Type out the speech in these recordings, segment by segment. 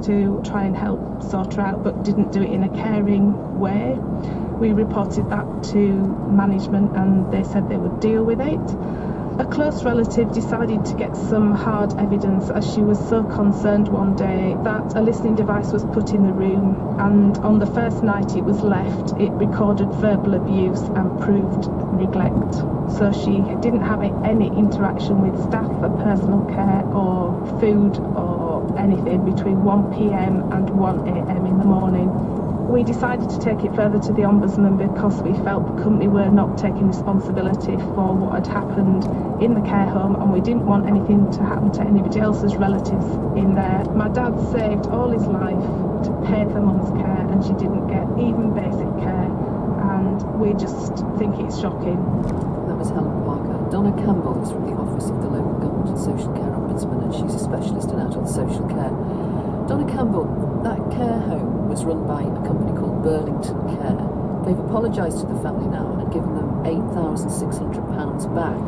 to try and help sort her out, but didn't do it in a caring way. We reported that to management and they said they would deal with it. A close relative decided to get some hard evidence as she was so concerned one day that a listening device was put in the room, and on the first night it was left, it recorded verbal abuse and proved neglect. So she didn't have any interaction with staff for personal care or food or anything between 1 p.m. and 1 a.m. in the morning. We decided to take it further to the Ombudsman because we felt the company were not taking responsibility for what had happened in the care home, and we didn't want anything to happen to anybody else's relatives in there. My dad saved all his life to pay for mum's care, and she didn't get even basic care, and we just think it's shocking. That was Helen Parker. Donna Campbell is from the Office of the Local Government and Social Care Ombudsman, and she's a specialist in adult social care. Donna Campbell, that care home was run by a company called Burlington Care. They've apologised to the family now and given them £8,600 back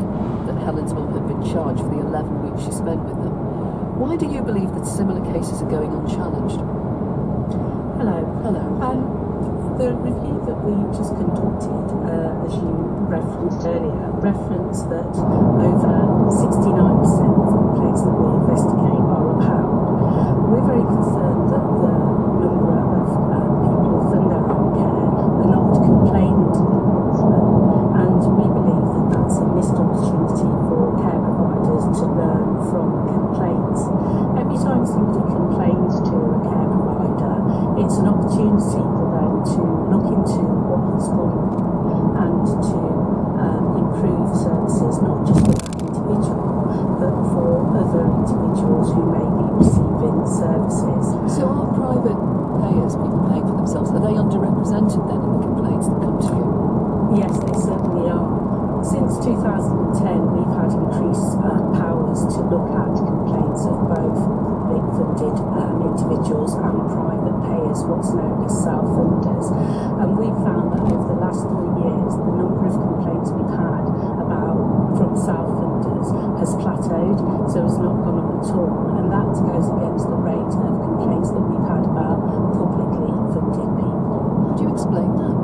that Helen's mum had been charged for the 11 weeks she spent with them. Why do you believe that similar cases are going unchallenged? Hello. Hello. The review that we just conducted, as you referenced earlier, referenced that over 69% of complaints that we investigate are upheld. We're very concerned that the number of people who've done their own care are not complaining to the Ombudsman, and we believe that that's a missed opportunity for care providers to learn from complaints. Every time somebody complains to a care provider, it's an opportunity for them to look into what has gone on and to improve services, not just for that individual, but for other individuals who may be receiving services. So are private payers, people paying for themselves, are they underrepresented then in the complaints that come to you? Yes, they certainly are. Since 2010, we've had increased powers to look at complaints of both public-funded individuals and private payers, what's known as self-funders. And we've found that over the last 3 years, the number of complaints we've had from self-funders has plateaued, so has not gone up at all. And that goes against the rate of complaints that we've had about publicly funded people. Would you explain that?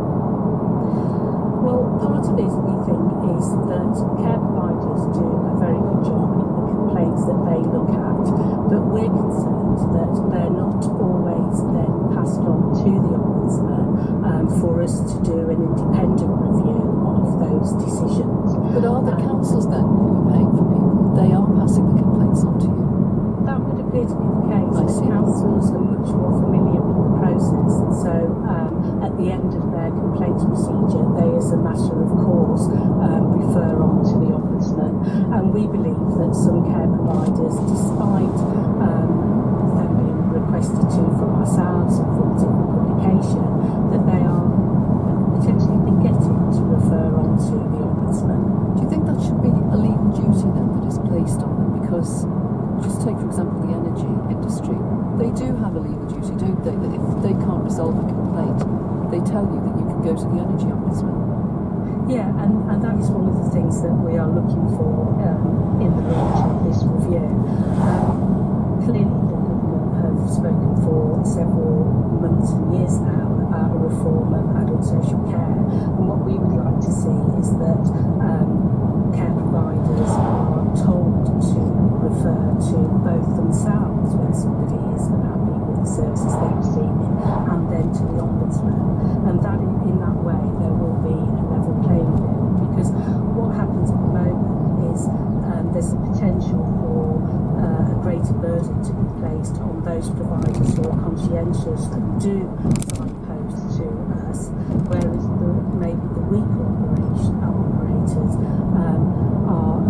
Well, part of it, we think, is that care providers do a very good job in the complaints that they look at, but we're concerned that they're not always then passed on to the Ombudsman for us to do an independent review of those decisions. But are the councils then who are paying for people, they are passing the complaints on to you? That would appear to be the case. I see. Councils are much more familiar with the process, and so at the end of their complaints procedure, they, as a matter of course, refer on to the Ombudsman. And we believe that some care providers, despite them being requested to from ourselves and from different publication, that they are potentially forgetting to refer on to the Ombudsman. Do you think that should be a legal duty then that is placed on them? Because, just take for example the energy industry, they do have a legal duty, don't they, that if they can't resolve a complaint, they tell you that you can go to the energy ombudsman. Yeah, and that is one of the things that we are looking for in the launch of this review. Clearly the government have spoken for several months and years now about a reform of adult social care, and what we would like to see is that care providers are told to refer to both themselves when somebody is unhappy with the services they're receiving, and then to the Ombudsman, and that in that way there will be a level playing field, because what happens at the moment is there's a potential for a greater burden to be placed on those providers who are conscientious and do signpost to us, whereas maybe the weaker operators are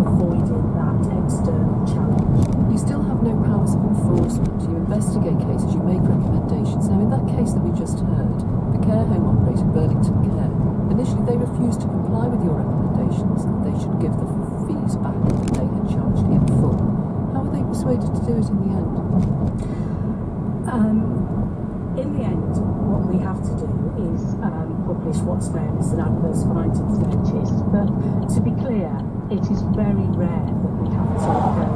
avoiding that external challenge. You still have no powers of enforcement. You investigate cases, you make recommendations. Now in that case that we just heard, the care home operator Burlington Care, initially they refused to comply with your recommendations that they should give the fees back that they had charged in full. How were they persuaded to do it in the end? In the end, what we have to do is publish what's known as an adverse findings notice. But to be clear, it is very rare that we have to go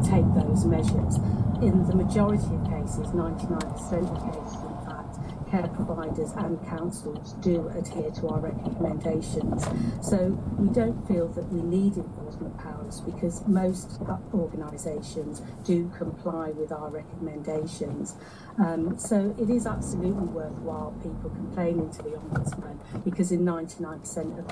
take those measures. in the majority of cases, 99% of cases in fact, care providers and councils do adhere to our recommendations. So we don't feel that we need enforcement powers because most organisations do comply with our recommendations. So it is absolutely worthwhile people complaining to the Ombudsman because in 99% of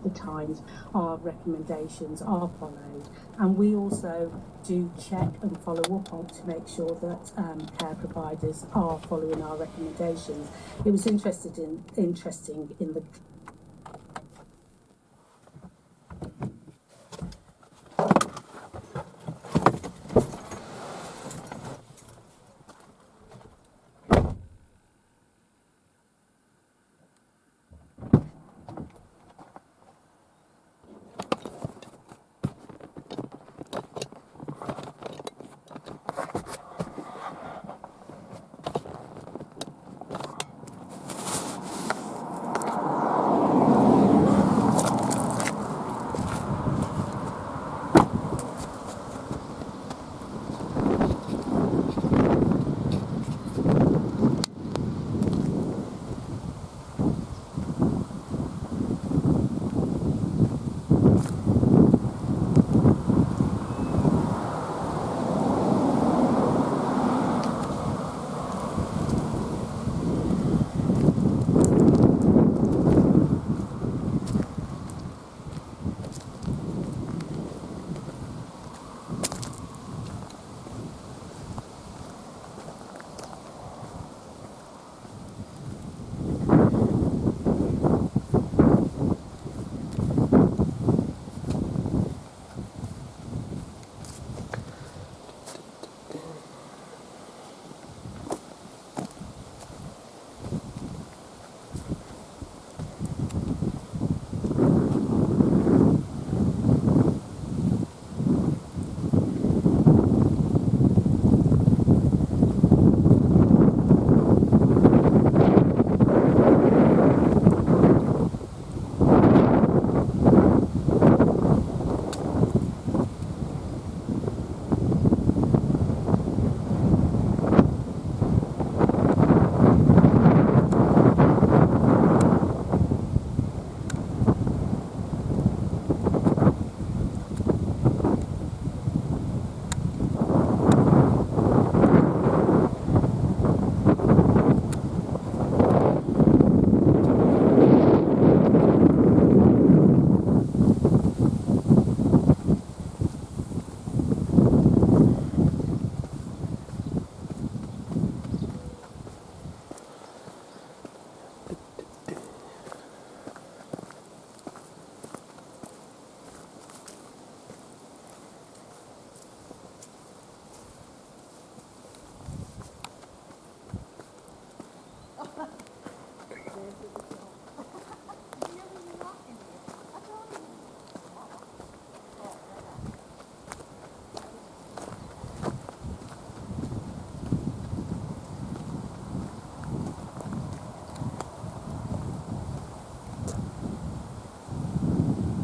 the times our recommendations are followed, and we also do check and follow up on to make sure that care providers are following our recommendations. It was interesting in the